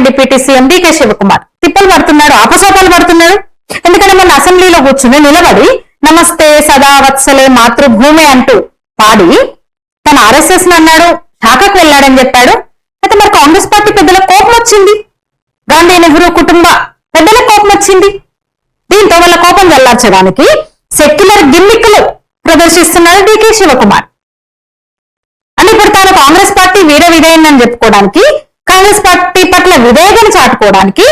Deputy CM DK Shivakumar తిప్పలు పడుతున్నాడు, ఆపసోపాలు పడుతున్నాడు. ఎందుకంటే మొన్న అసెంబ్లీలో కూర్చుని నిలబడి నమస్తే సదా వత్సలే మాతృభూమి అంటూ పాడి తన ఆర్ఎస్ఎస్ అన్నాడు, ఢాకాకు వెళ్ళాడని చెప్పాడు. అయితే మరి కాంగ్రెస్ పార్టీ పెద్దలకు కోపం వచ్చింది, గాంధీ నెహ్రూ కుటుంబ పెద్దలకు కోపం వచ్చింది. దీంతో వాళ్ళ కోపం చల్లార్చడానికి సెక్యులర్ గిమ్మిక్లు ప్రదర్శిస్తున్నాడు డీకే శివకుమార్. అని ఇప్పుడు తాను కాంగ్రెస్ పార్టీ వీర విధేయందని చెప్పుకోవడానికి, కాంగ్రెస్ పార్టీ పట్ల విధేయతను చాటుకోవడానికి,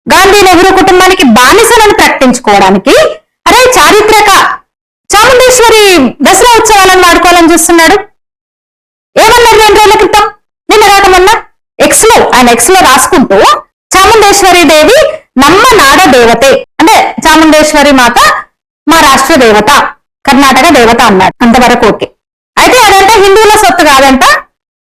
గాంధీ నెహ్రూ కుటుంబానికి బానిసలను ప్రకటించుకోవడానికి, అరే చారిత్రక చాముండేశ్వరి దసరా ఉత్సవాలను వాడుకోవాలని చూస్తున్నాడు. ఏమన్నాడు 2 రోజుల క్రితం, నిన్న రాకమన్నా ఆయన ఎక్స్ లో రాసుకుంటూ చాముండేశ్వరి దేవి నమ్మ నాడ దేవతే, అంటే చాముండేశ్వరి మాత మా రాష్ట్ర దేవత, కర్ణాటక దేవత అన్నాడు. అంతవరకు ఓకే. అయితే అదంతా హిందువుల సొత్తు కాదంట.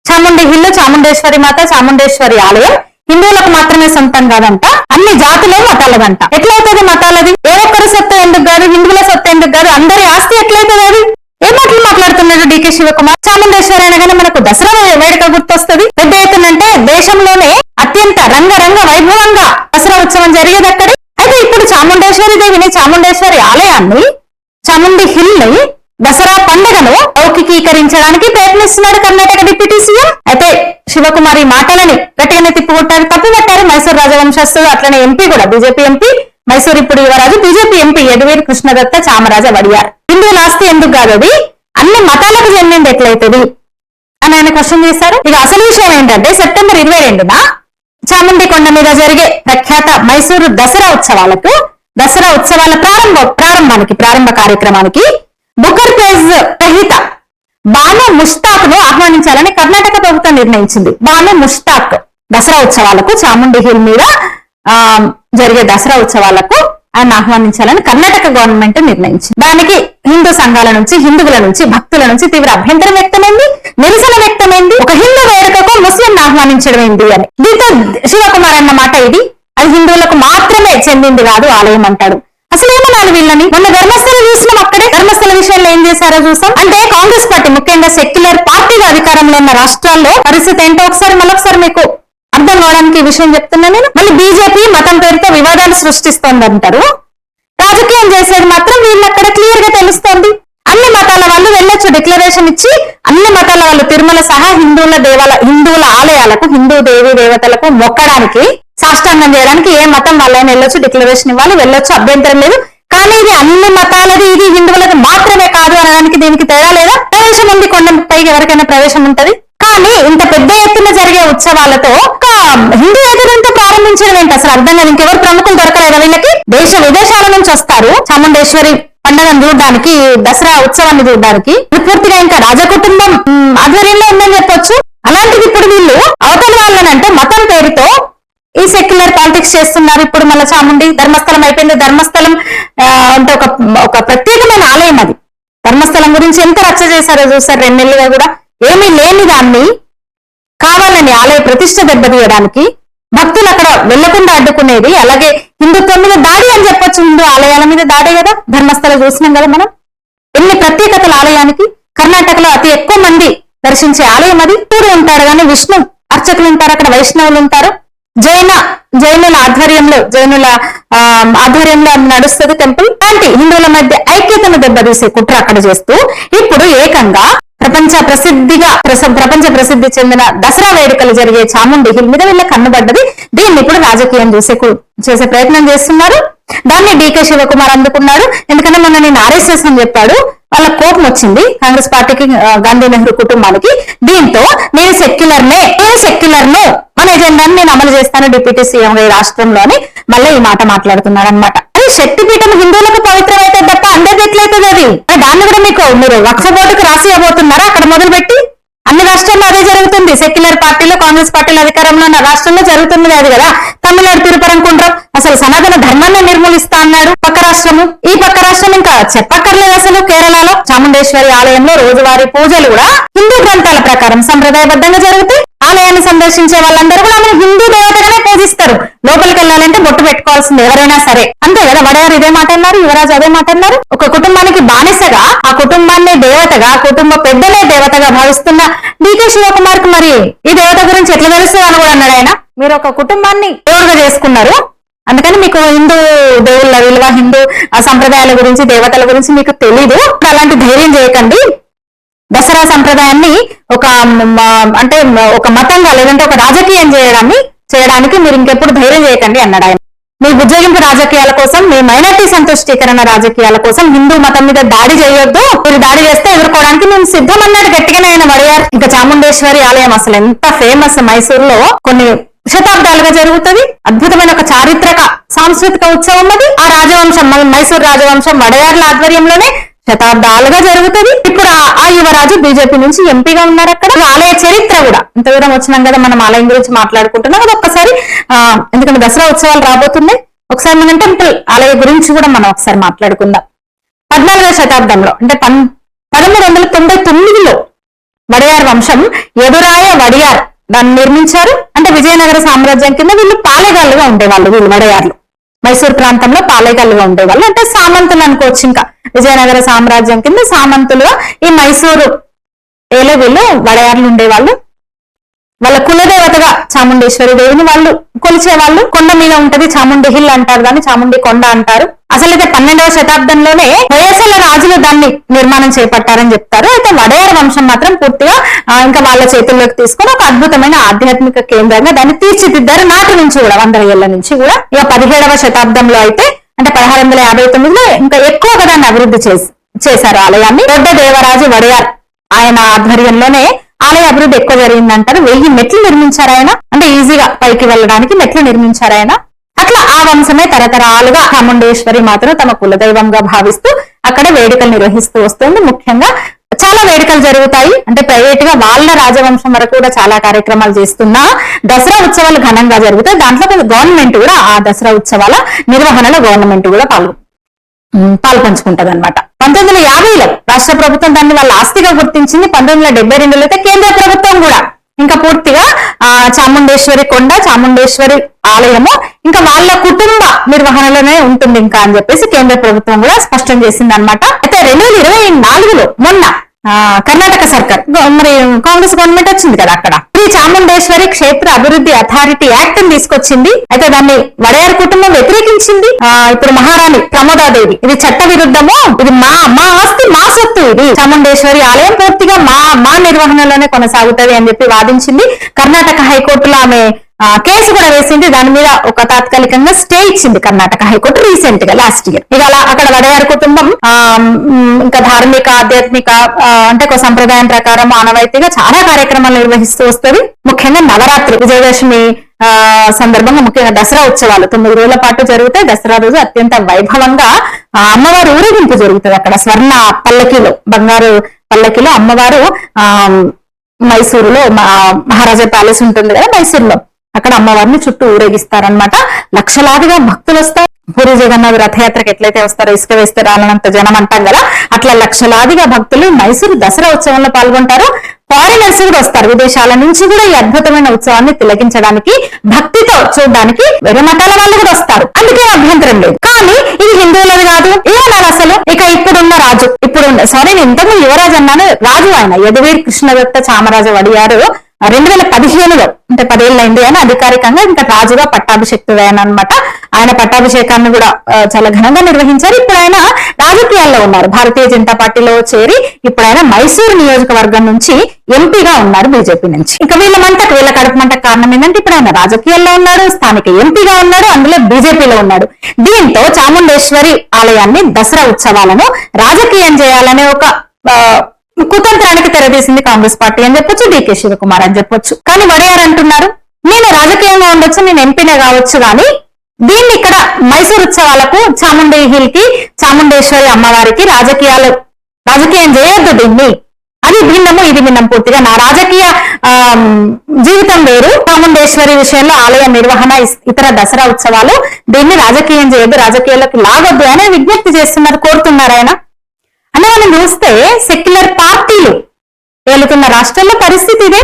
చాముండి హిల్లు, చాముండేశ్వరి మాత, చాముండేశ్వరి ఆలయం హిందువులకు మాత్రమే సొంతం కాదంట, అన్ని జాతులే మతాలదంట. ఎట్లయితుంది మతాలది? ఏ ఒక్కరి సొత్తు ఎందుకు కాదు, హిందువుల సొత్తు ఎందుకు కాదు, అందరి ఆస్తి ఎట్లయితుంది అది? ఏ మాటలు మాట్లాడుతున్నాడు డీకే శివకుమార్? చాముండేశ్వరి అనగానే మనకు దసరా వేడుక గుర్తొస్తుంది. పెద్ద ఎత్తునంటే దేశంలోనే అత్యంత రంగరంగ వైభవంగా దసరా ఉత్సవం జరిగేది అక్కడే. అయితే ఇప్పుడు చాముండేశ్వరి దేవిని, చాముండేశ్వరి ఆలయాన్ని, చాముండి హిల్ ని, దసరా పండుగను లౌకికీకరించడానికి ప్రయత్నిస్తున్నాడు కర్ణాటక డిప్యూటీ సీఎం. అయితే శివకుమార్ ఈ మాటలని గట్టిగానే తిప్పుకొట్టారు, తప్పుపట్టారు. మైసూరు రాజవంశస్థుడు, అట్లనే ఎంపీ కూడా బీజేపీ ఎంపీ, మైసూరు ఇప్పుడు యువరాజు బీజేపీ ఎంపీ యదువీర్ కృష్ణదత్త చామరాజ వడియార్. హిందువుల ఆస్తి ఎందుకు కాదు, అది అన్ని మతాలకు చెందింది ఎట్లయితుంది అని ఆయన క్వశ్చన్ చేశారు. ఇక అసలు విషయం ఏంటంటే సెప్టెంబర్ 22న చాముండి కొండ మీద జరిగే ప్రఖ్యాత మైసూరు దసరా ఉత్సవాల ప్రారంభ కార్యక్రమానికి బుకర్ ప్రైజ్ రహిత బాను ముష్తాక్ ను ఆహ్వానించాలని కర్ణాటక ప్రభుత్వం నిర్ణయించింది. బాను ముష్తాక్ దసరా ఉత్సవాలకు, చాముండి హిల్ మీద జరిగే దసరా ఉత్సవాలకు ఆయన ఆహ్వానించాలని కర్ణాటక గవర్నమెంట్ నిర్ణయించింది. దానికి హిందూ సంఘాల నుంచి, హిందువుల నుంచి, భక్తుల నుంచి తీవ్ర అభ్యంతరం వ్యక్తమైంది, నిరసన వ్యక్తమైంది. ఒక హిందూ వేడుకకు ముస్లిం ఆహ్వానించడం ఏంటి అని. దీంతో శివకుమార్ అన్న మాట ఇది, అది హిందువులకు మాత్రమే చెందింది కాదు ఆలయం అంటాడు. అసలు ఏమన్నాను వీళ్ళని? మొన్న ధర్మస్థల చూసినాం, అక్కడే ధర్మస్థల విషయంలో ఏం చేశారో చూసాం. అంటే కాంగ్రెస్ పార్టీ, ముఖ్యంగా సెక్యులర్ పార్టీగా అధికారంలో ఉన్న రాష్ట్రాల్లో పరిస్థితి ఏంటో మరొకసారి మీకు అర్థం కావడానికి ఈ విషయం చెప్తున్నా నేను. మళ్ళీ బీజేపీ మతం పేరుతో వివాదాలు సృష్టిస్తోందంటారు, రాజకీయం చేసేది మాత్రం వీళ్ళక్కడ క్లియర్ గా తెలుస్తోంది. అన్ని మతాల వాళ్ళు వెళ్ళొచ్చు, డిక్లరేషన్ ఇచ్చి అన్ని మతాల వాళ్ళు తిరుమల సహా హిందువుల ఆలయాలకు, హిందూ దేవీ దేవతలకు మొక్కడానికి, సాష్టాంగం చేయడానికి ఏ మతం వాళ్ళైనా వెళ్ళొచ్చు, డిక్లరేషన్ ఇవ్వాలి, వెళ్ళొచ్చు, అభ్యంతరం లేదు. కానీ ఇది అన్ని మతాలది, ఇది హిందువులది మాత్రమే కాదు అనడానికి దీనికి తేడా లేదా? ప్రవేశం ఉంది, కొండ పైకి ఎవరికైనా ప్రవేశం ఉంటది. కానీ ఇంత పెద్ద ఎత్తున జరిగే ఉత్సవాలతో ఒక హిందూ వేదికతో ప్రారంభించడం ఏంటి అసలు అర్థం కాదు. ఇంకెవరు ప్రముఖులు దొరకలేదా వీళ్ళకి? దేశ విదేశాల నుంచి వస్తారు చాముండేశ్వరి పండుగను చూడడానికి, దసరా ఉత్సవాన్ని చూడడానికి. పూర్తిగా ఇంకా రాజకుటుంబం ఆధ్వర్యంలో ఉందని చెప్పొచ్చు. అలాంటిది ఇప్పుడు వీళ్ళు అవతల వాళ్ళనంటే మతం పేరుతో ఈ సెక్యులర్ పాలిటిక్స్ చేస్తున్నారు. ఇప్పుడు మళ్ళీ చాముండి ధర్మస్థలం అయిపోయింది. ధర్మస్థలం అంటే ఒక ప్రత్యేకమైన ఆలయం అది. ధర్మస్థలం గురించి ఎంత రచ్చ చేశారో చూసారు 2 నెలలుగా కూడా. ఏమీ లేని దాన్ని కావాలని ఆలయ ప్రతిష్ట దెబ్బతీయడానికి, భక్తులు అక్కడ వెళ్లకుండా అడ్డుకునేది. అలాగే హిందుత్వం మీద దాడి అని చెప్పొచ్చు, హిందూ ఆలయాల మీద దాడే కదా. ధర్మస్థలం చూసినాం కదా మనం, ఎన్ని ప్రత్యేకతల ఆలయానికి. కర్ణాటకలో అతి ఎక్కువ మంది దర్శించే ఆలయం అది. శివుడు ఉంటారు కానీ విష్ణు అర్చకులు ఉంటారు, అక్కడ వైష్ణవులు ఉంటారు. జైనుల ఆధ్వర్యంలో నడుస్తుంది టెంపుల్. అలాంటి హిందువుల మధ్య ఐక్యతను దెబ్బతీసే కుట్ర అక్కడ చేస్తూ ఇప్పుడు ఏకంగా ప్రపంచ ప్రసిద్ధి చెందిన దసరా వేడుకలు జరిగే చాముండి హిల్ మీద వీళ్ళ కన్నుబడ్డది. దీన్ని ఇప్పుడు రాజకీయం చేసే ప్రయత్నం చేస్తున్నారు. దాన్ని డీకే శివకుమార్ అందుకున్నాడు. ఎందుకంటే మొన్న నేను ఆర్ఎస్ఎస్ అని చెప్పాడు, వాళ్ళ కోపం వచ్చింది కాంగ్రెస్ పార్టీకి, గాంధీ నెహ్రూ కుటుంబానికి. దీంతో నేను సెక్యులర్ను మన ఎజెండాను నేను అమలు చేస్తాను డిప్యూటీ సీఎం ఈ రాష్ట్రంలో అని మళ్ళీ ఈ మాట మాట్లాడుతున్నాడు అనమాట. అది శక్తిపీఠం హిందువులకు పవిత్రమైతే తప్ప అందరిది ఎట్లయితుంది అది? దాన్ని కూడా మీరు వక్ఫ్ బోర్డుకు రాసి ఇవ్వబోతున్నారా? అక్కడ మొదలుపెట్టి అన్ని రాష్ట్రాల్లో అదే జరుగుతుంది. సెక్యులర్ పార్టీలో, కాంగ్రెస్ పార్టీలో అధికారంలో ఉన్న రాష్ట్రంలో జరుగుతున్నది అది కదా. తమిళనాడు తిరుపరంకుండ్రం అసలు సనాతన ధర్మాన్ని నిర్మూలిస్తా అన్నాడు పక్క రాష్ట్రము. ఈ పక్క రాష్ట్రం ఇంకా చెప్పక్కర్లేదు అసలు. కేరళలో చాముండేశ్వరి ఆలయంలో రోజువారీ పూజలు కూడా హిందూ గ్రంథాల ప్రకారం సంప్రదాయబద్ధంగా జరుగుతాయి. ఆలయాన్ని సందర్శించే వాళ్ళందరూ కూడా ఆమె హిందూ దేవతగానే పూజిస్తారు. లోపలికి వెళ్ళాలంటే బొట్టు పెట్టుకోవాల్సింది ఎవరైనా సరే, అంతే కదా. వడయారు ఇదే మాట అన్నారు, యువరాజు అదే మాట అన్నారు. ఒక కుటుంబానికి బానిసగా, ఆ కుటుంబాన్ని దేవతగా, కుటుంబ పెద్దలే దేవతగా భావిస్తున్న డికే శివకుమార్ కు మరి ఈ దేవత గురించి ఎట్లా తెలుస్తుంది అని కూడా అన్నాడు ఆయన. మీరు ఒక కుటుంబాన్ని దేవుడుగా చేసుకున్నారు, అందుకని మీకు హిందూ దేవుళ్ళ విలువ, హిందూ సంప్రదాయాల గురించి, దేవతల గురించి మీకు తెలీదు. అలాంటి ధైర్యం చేయకండి. దసరా సంప్రదాయాన్ని అంటే ఒక మతంగా లేదంటే ఒక రాజకీయం చేయడానికి మీరు ఇంకెప్పుడు ధైర్యం చేయకండి అన్నాడు ఆయన. మీ బుజ్జగింపు రాజకీయాల కోసం, మీ మైనార్టీ సంతుష్టీకరణ రాజకీయాల కోసం హిందూ మతం మీద దాడి చేయొద్దు. మీరు దాడి చేస్తే ఎదుర్కోవడానికి మేము సిద్ధం అన్నాడు గట్టిగానే ఆయన వడియారు. ఇంకా చాముండేశ్వరి ఆలయం అసలు ఎంత ఫేమస్. మైసూరులో కొన్ని శతాబ్దాలుగా జరుగుతుంది. అద్భుతమైన ఒక చారిత్రక సాంస్కృతిక ఉత్సవం అది. ఆ రాజవంశం, మైసూరు రాజవంశం వడయార్ల ఆధ్వర్యంలోనే శతాబ్దాలుగా జరుగుతుంది. ఇప్పుడు ఆ యువరాజు బీజేపీ నుంచి ఎంపీగా ఉన్నారు అక్కడ. ఆలయ చరిత్ర కూడా ఇంత దూరం వచ్చినాం కదా, మనం ఆలయం గురించి మాట్లాడుకుంటున్నాం కదా. ఒక్కసారి ఎందుకంటే దసరా ఉత్సవాలు రాబోతున్నాయి, ఒకసారి మన టెంపుల్ ఆలయ గురించి కూడా మనం ఒకసారి మాట్లాడుకుందాం. 14వ శతాబ్దంలో అంటే 1399లో వడయార్ వంశం ఎదురాయ వడియార్ దాన్ని నిర్మించారు. అంటే విజయనగర సామ్రాజ్యం కింద వీళ్ళు పాలెగాళ్ళుగా ఉండేవాళ్ళు. వీళ్ళు వడయార్లు మైసూర్ ప్రాంతంలో పాలెగాళ్ళుగా ఉండేవాళ్ళు. అంటే సామంతులు అనుకోవచ్చు. ఇంకా విజయనగర సామ్రాజ్యం కింద సామంతులుగా ఈ మైసూరు ఏలో వీళ్ళు వడయార్లు ఉండేవాళ్ళు. వాళ్ళ కులదేవతగా చాముండేశ్వరి దేవిని వాళ్ళు కొలిచేవాళ్ళు. కొండ మీద ఉంటది, చాముండి హిల్ అంటారు, దాన్ని చాముండి కొండ అంటారు. అసలైతే 12వ శతాబ్దంలోనే హొయసల రాజులు దాన్ని నిర్మాణం చేపట్టారని చెప్తారు. అయితే వడయార్ వంశం మాత్రం పూర్తిగా ఇంకా వాళ్ళ చేతుల్లోకి తీసుకొని ఒక అద్భుతమైన ఆధ్యాత్మిక కేంద్రంగా దాన్ని తీర్చిదిద్దారు. నాటి నుంచి కూడా 100 ఏళ్ల నుంచి కూడా. ఇక 17వ శతాబ్దంలో అయితే అంటే 1659లో ఇంకా ఎక్కువగా దాన్ని అభివృద్ధి చేశారు ఆలయాన్ని. దొడ్డ దేవరాజు వడయార్ ఆయన ఆధ్వర్యంలోనే ఆలయ అభివృద్ధి ఎక్కువ జరిగిందంటారు. 1000 మెట్లు నిర్మించారు ఆయన. అంటే ఈజీగా పైకి వెళ్ళడానికి మెట్లు నిర్మించారు ఆయన. అట్లా ఆ వంశమే తరతరాలుగా చాముండేశ్వరి మాత్రం తమ కులదైవంగా భావిస్తూ అక్కడ వేడుకలు నిర్వహిస్తూ వస్తుంది. ముఖ్యంగా చాలా వేడుకలు జరుగుతాయి. అంటే ప్రైవేట్ గా వాళ్ళ రాజవంశం వరకు కూడా చాలా కార్యక్రమాలు చేస్తున్నా దసరా ఉత్సవాలు ఘనంగా జరుగుతాయి. దాంట్లో గవర్నమెంట్ కూడా ఆ దసరా ఉత్సవాల నిర్వహణలో గవర్నమెంట్ కూడా పాల్పంచుకుంటది అనమాట. 1950లో రాష్ట్ర ప్రభుత్వం దాన్ని వాళ్ళ ఆస్తిగా గుర్తించింది. 1972లో అయితే కేంద్ర ప్రభుత్వం కూడా ఇంకా పూర్తిగా చాముండేశ్వరి కొండ, చాముండేశ్వరి ఆలయము ఇంకా వాళ్ళ కుటుంబ నిర్వహణలోనే ఉంటుంది ఇంకా అని చెప్పేసి కేంద్ర ప్రభుత్వం కూడా స్పష్టం చేసింది అనమాట. అయితే 2024లో మొన్న కర్ణాటక సర్కార్ మరి కాంగ్రెస్ గవర్నమెంట్ వచ్చింది కదా, అక్కడ శ్రీ చాముండేశ్వరి క్షేత్ర అభివృద్ధి అథారిటీ యాక్ట్ ని తీసుకొచ్చింది. అయితే దాన్ని వడయార్ కుటుంబం వ్యతిరేకించింది. ఇప్పుడు మహారాణి ప్రమోదాదేవి ఇది చట్ట విరుద్ధము, ఇది మా ఆస్తి, మా సొత్తు, ఇది చాముండేశ్వరి ఆలయం పూర్తిగా మా నిర్వహణలోనే కొనసాగుతుంది అని చెప్పి వాదించింది. కర్ణాటక హైకోర్టులో ఆమె కేసు కూడా వేసింది. దాని మీద ఒక తాత్కాలికంగా స్టే ఇచ్చింది కర్ణాటక హైకోర్టు రీసెంట్ గా లాస్ట్ ఇయర్. ఇక అక్కడ వడయార్ కుటుంబం ఇంకా ధార్మిక, ఆధ్యాత్మిక అంటే ఒక సంప్రదాయం ప్రకారం ఆనవాయితీగా చాలా కార్యక్రమాలు నిర్వహిస్తూ వస్తుంది. ముఖ్యంగా నవరాత్రి, విజయదశమి సందర్భంగా ముఖ్యంగా దసరా ఉత్సవాలు 9 రోజుల పాటు జరుగుతాయి. దసరా రోజు అత్యంత వైభవంగా అమ్మవారు ఊరేగింపు జరుగుతుంది. అక్కడ స్వర్ణ పల్లకిలో, బంగారు పల్లకిలో అమ్మవారు మైసూరులో మహారాజా ప్యాలెస్ ఉంటుంది కదా మైసూరులో, అక్కడ అమ్మవారిని చుట్టూ ఊరేగిస్తారనమాట. లక్షలాదిగా భక్తులు వస్తారు. పూరి జగన్నాథ్ రథయాత్రకు ఎట్లయితే వస్తారో, ఇసుక వేస్తే రాలనంత జనం అంటాం కదా, అట్లా లక్షలాదిగా భక్తులు మైసూరు దసరా ఉత్సవంలో పాల్గొంటారు. ఫారినర్స్ కూడా వస్తారు, విదేశాల నుంచి కూడా ఈ అద్భుతమైన ఉత్సవాన్ని తిలకించడానికి, భక్తితో చూడడానికి వేరే మతాల వాళ్ళు కూడా వస్తారు. అందుకే అభ్యంతరం లేదు. కానీ ఇది హిందువులది కాదు ఏమన్నారు అసలు. ఇక ఇప్పుడున్న రాజు, నేను ఇంతకు యువరాజు అన్నాను, రాజు ఆయన యదువీర్ కృష్ణదత్త చామరాజ వడియారు 2015లో అంటే 10 ఏళ్ళైంది అని అధికారికంగా ఇంకా రాజుగా పట్టాభిషేక్తుడైన అనమాట. ఆయన పట్టాభిషేకాన్ని కూడా చాలా ఘనంగా నిర్వహించారు. ఇప్పుడు ఆయన రాజకీయాల్లో ఉన్నారు. భారతీయ జనతా పార్టీలో చేరి ఇప్పుడు ఆయన మైసూరు నియోజకవర్గం నుంచి ఎంపీగా ఉన్నారు బీజేపీ నుంచి. ఇంకా వీళ్ళ కడుపు మంటకు కారణం ఏంటంటే ఇప్పుడు ఆయన రాజకీయాల్లో ఉన్నాడు, స్థానిక ఎంపీగా ఉన్నాడు, అందులో బీజేపీలో ఉన్నాడు. దీంతో చాముండేశ్వరి ఆలయాన్ని దసరా ఉత్సవాలను రాజకీయం చేయాలనే ఒక కుతంత్రానికి తెరదీసింది కాంగ్రెస్ పార్టీ అని చెప్పొచ్చు, డికే శివకుమార్ అని చెప్పొచ్చు. కానీ వడయార్ అంటున్నారు, నేను రాజకీయంగా ఉండొచ్చు, నేను ఎంపీనే కావచ్చు, కానీ దీన్ని ఇక్కడ మైసూరు ఉత్సవాలకు, చాముండి హిల్ కి, చాముండేశ్వరి అమ్మవారికి రాజకీయం చేయొద్దు, దీన్ని అది భిన్నము, ఇది భిన్నం పూర్తిగా. నా రాజకీయ జీవితం వేరు. చాముండేశ్వరి విషయంలో ఆలయ నిర్వహణ, ఇతర దసరా ఉత్సవాలు, దీన్ని రాజకీయం చేయొద్దు, రాజకీయాలకు లాగొద్దు అని విజ్ఞప్తి చేస్తున్నారు, కోరుతున్నారు ఆయన. అంటే మనం చూస్తే సెక్యులర్ పార్టీలు వెళుతున్న రాష్ట్రాల్లో పరిస్థితి ఇదే.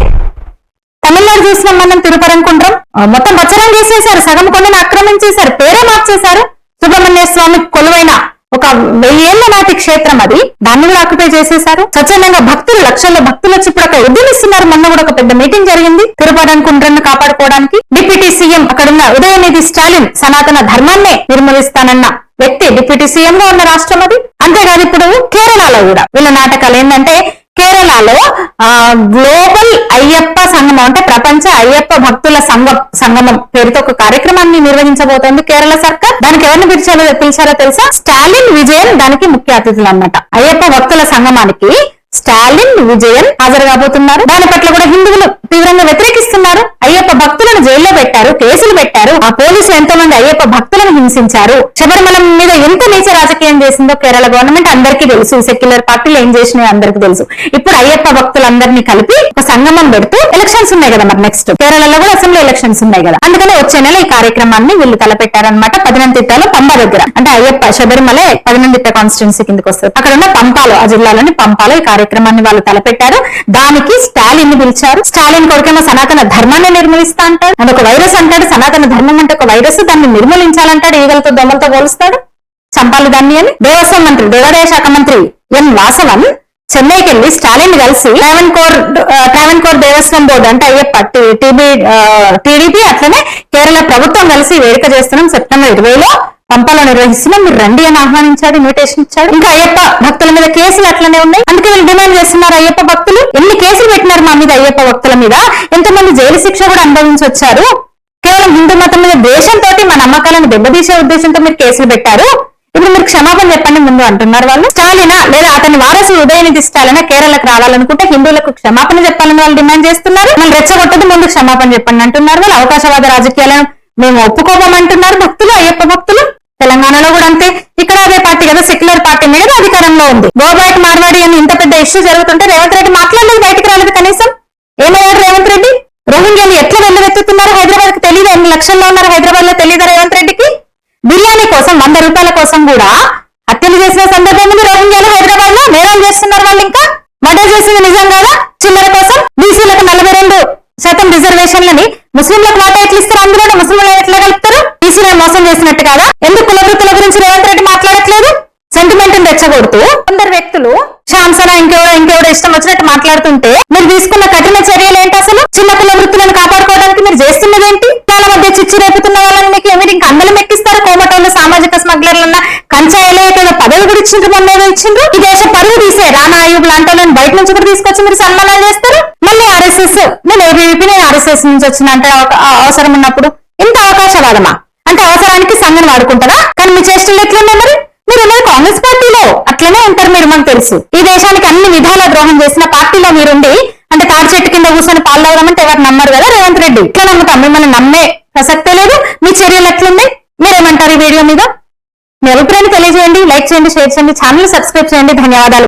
తమిళనాడు చూసినాం మనం, తిరుపరంకుంట్రం మొత్తం బచ్చరం చేసేశారు, సగం కొండను ఆక్రమించేశారు, పేరే మార్చేశారు. సుబ్రహ్మణ్య స్వామి కొలువైన ఒక 1000 ఏళ్ల నాటి క్షేత్రం అది, దాన్ని కూడా ఆక్యుపై చేసేశారు. స్వచ్ఛందంగా భక్తులు, లక్షల్లో భక్తులు వచ్చి ఇప్పుడు అక్కడ ఉద్యమిస్తున్నారు. మొన్న కూడా ఒక పెద్ద మీటింగ్ జరిగింది తిరుపరంకుంట్రాన్ని కాపాడుకోవడానికి. డిప్యూటీ సీఎం అక్కడున్న ఉదయనిధి స్టాలిన్ సనాతన ధర్మాన్నే నిర్మూలిస్తానన్న వ్యక్తి డిప్యూటీ సీఎం గా ఉన్న రాష్ట్రం అది. అంతేకాదు ఇప్పుడు కేరళలో కూడా వీళ్ళ నాటకాలు ఏంటంటే, కేరళలో గ్లోబల్ అయ్యప్ప సంగమం, అంటే ప్రపంచ అయ్యప్ప భక్తుల సంగమం పేరుతో ఒక కార్యక్రమాన్ని నిర్వహించబోతోంది కేరళ సర్కార్. దానికి ఎవరిని పిలిచారో తెలుసా? స్టాలిన్, విజయన్ దానికి ముఖ్య అతిథులు అన్నమాట. అయ్యప్ప భక్తుల సంగమానికి స్టాలిన్, విజయన్ హాజరు కాబోతున్నారు. దాని పట్ల కూడా హిందువులు తీవ్రంగా వ్యతిరేకిస్తున్నారు. అయ్యప్ప భక్తులను జైల్లో పెట్టారు, కేసులు పెట్టారు. ఆ పోలీసులు ఎంతో మంది అయ్యప్ప భక్తులను హింసించారు. శబరిమల మీద ఎంత నీచ రాజకీయం చేసిందో కేరళ గవర్నమెంట్ అందరికీ తెలుసు. సెక్యులర్ పార్టీలు ఏం చేసినాయో అందరికీ తెలుసు. ఇప్పుడు అయ్యప్ప భక్తులందరినీ కలిపి ఒక సంగమం పెడుతూ, ఎలక్షన్స్ ఉన్నాయి కదా మరి నెక్స్ట్ కేరళలో కూడా అసెంబ్లీ ఎలక్షన్స్ ఉన్నాయి కదా, అందుకని వచ్చే నెల ఈ కార్యక్రమాన్ని వీళ్ళు తలపెట్టారనమాట. పదినంతిట్టలో పంప దగ్గర, అంటే అయ్యప్ప శబరిమల పదినంతిట్ట కాన్స్టిట్యున్సీ కిందకి వస్తుంది. అక్కడ ఉన్న పంపాలో, ఆ జిల్లాలోని పంపాలో ఈ కార్యక్రమాన్ని వాళ్ళు తలపెట్టారు. దానికి స్టాలిన్ ని పిలిచారు. స్టాలిన్ కొడుకేమో సనాతన ధర్మాన్ని నిర్మూలిస్తా అంటాడు, అదొక వైరస్ అంటాడు. సనాతన ధర్మం అంటే ఒక వైరస్, దాన్ని నిర్మూలించాలంటాడు. ఈగలతో దొమ్మలతో పోలుస్తాడు, చంపాలి దాన్ని అని. దేవస్వం మంత్రి, దేవాదాయ శాఖ మంత్రి ఎన్ వాసవన్ చెన్నైకి వెళ్లి స్టాలిన్ కలిసి ట్రావెన్కోర్ దేవస్వం బోర్డు, అంటే అయ్యప్ప టీడీపీ అట్లనే కేరళ ప్రభుత్వం కలిసి వేడుక చేస్తున్నాం, సెప్టెంబర్ 20లో పంపాలో నిర్వహిస్తున్నాం, మీరు రండి అని ఆహ్వానించాడు, ఇన్విటేషన్ ఇచ్చాడు. ఇంకా అయ్యప్ప భక్తుల మీద కేసులు అట్లనే ఉన్నాయి. అందుకే వీళ్ళు డిమాండ్ చేస్తున్నారు, అయ్యప్ప భక్తులు ఎన్ని కేసులు పెట్టినారు మా మీద, అయ్యప్ప భక్తుల మీద ఎంతమంది జైలు శిక్ష కూడా అనుభవించి వచ్చారు. కేవలం హిందూ మతం మీద ద్వేషంతో, మా నమ్మకాలను దెబ్బతీసే ఉద్దేశంతో మీరు కేసులు పెట్టారు. ఇప్పుడు మీరు క్షమాపణ చెప్పండి ముందు అంటున్నారు వాళ్ళు. స్టాలినా లేదా అతని వారసుడు ఉదయనిధి స్టాలినా కేరళకు రావాలనుకుంటే హిందువులకు క్షమాపణ చెప్పాలని వాళ్ళు డిమాండ్ చేస్తున్నారు. వాళ్ళు రెచ్చగొట్టదు, ముందు క్షమాపణ చెప్పండి అంటున్నారు వాళ్ళు. అవకాశవాద రాజకీయాలను మేము ఒప్పుకోమంటున్నారు భక్తులు, అయ్యప్ప భక్తులు. తెలంగాణలో కూడా అంతే. ఇక్కడ అదే పార్టీ కదా, సెక్యులర్ పార్టీ మీద అధికారంలో ఉంది. గో బ్యాక్ మార్వాడి అని ఇంత పెద్ద ఇష్యూ జరుగుతుంటే రేవంత్ రెడ్డి మాట్లాడలేదు, బయటికి రాలేదు కనీసం. ఏమయ్యాడు రేవంత్ రెడ్డి? రోహింగ్యాలు ఎట్లా వెళ్తున్నారు హైదరాబాద్ కి తెలియదు, ఎన్ని లక్షల్లో ఉన్నారు హైదరాబాద్ లో తెలియదు రేవంత్ రెడ్డికి. బిర్యానీ కోసం 100 రూపాయల కోసం కూడా హత్యలు చేసిన సందర్భం ఉంది రోహింగ్యాలు హైదరాబాద్ లో. నేరం చేస్తున్నారు వాళ్ళు. ఇంకా మర్డర్ చేసింది నిజం కాదా? చిల్లర కోసం బీసీలకు 42% రిజర్వేషన్లని ముస్లింలకు వాటా ఎట్లా ఇస్తారు? అందులో ముస్లింలను ఎట్లా కలుపుతారు? బీసీలను మోసం చేసినట్టు కాదా? ఎందుకు కులవృత్తుల గురించి రేవంత్ రెడ్డి మాట్లాడట్లేదు? సెంటిమెంట్ రెచ్చగొడుతూ కొందరు వ్యక్తులు శాంసనా ఇంకెవరో ఇష్టం వచ్చినట్టు మాట్లాడుతుంటే మీరు తీసుకున్న కఠిన చర్యలు ఏంటి? అసలు చిన్న కుల వృత్తులను కాపాడుకోవడానికి మీరు చేస్తున్నది ఏంటి? వాళ్ళ మధ్య చిచ్చు రేపుతున్న వాళ్ళని మీరు ఇంకా అందరం ఎక్కిస్తారు. కోమటోళ్ళు, సామాజిక స్మగ్లర్లన్న కంచాయలే పదవి కూడా ఇచ్చిండ్రు, మొన్న ఇచ్చిండ్రు. ఈ దేశ పరువు తీసే రానా అయ్యూబ్ లాంటి వాళ్ళని బయట నుంచి కూడా తీసుకొచ్చి మీరు సన్మానాలు చేస్తారు. మళ్ళీ ఆర్ఎస్ఎస్, నేను ఏబీవీపీ, నేను ఆర్ఎస్ఎస్ నుంచి వచ్చిన అంటే అవసరం ఉన్నప్పుడు ఇంత అవకాశవాదమా? అంటే అవసరానికి సంఘం వాడుకుంటారా? కానీ మీ చేష్టలు ఎట్లుండే మరి? మీరు ఉన్నది కాంగ్రెస్ పార్టీలో, అట్లనే ఉంటారు మీరు, మనకు తెలుసు. ఈ దేశానికి అన్ని విధాల ద్రోహం చేసిన పార్టీలో మీరుండి, అంటే తాడి చెట్టు కింద కూర్చొని పాలు తాగమంటే ఎవరు నమ్మరు కదా రేవంత్ రెడ్డి. ఇట్లా నమ్ముతాం, మిమ్మల్ని నమ్మే ప్రసక్తే లేదు. మీ చర్యలు ఎట్లుంది? మీరేమంటారు ఈ వీడియో మీద? మీ అభిప్రాయాన్ని తెలియజేయండి, లైక్ చేయండి, షేర్ చేయండి, ఛానల్ సబ్స్క్రైబ్ చేయండి. ధన్యవాదాలు.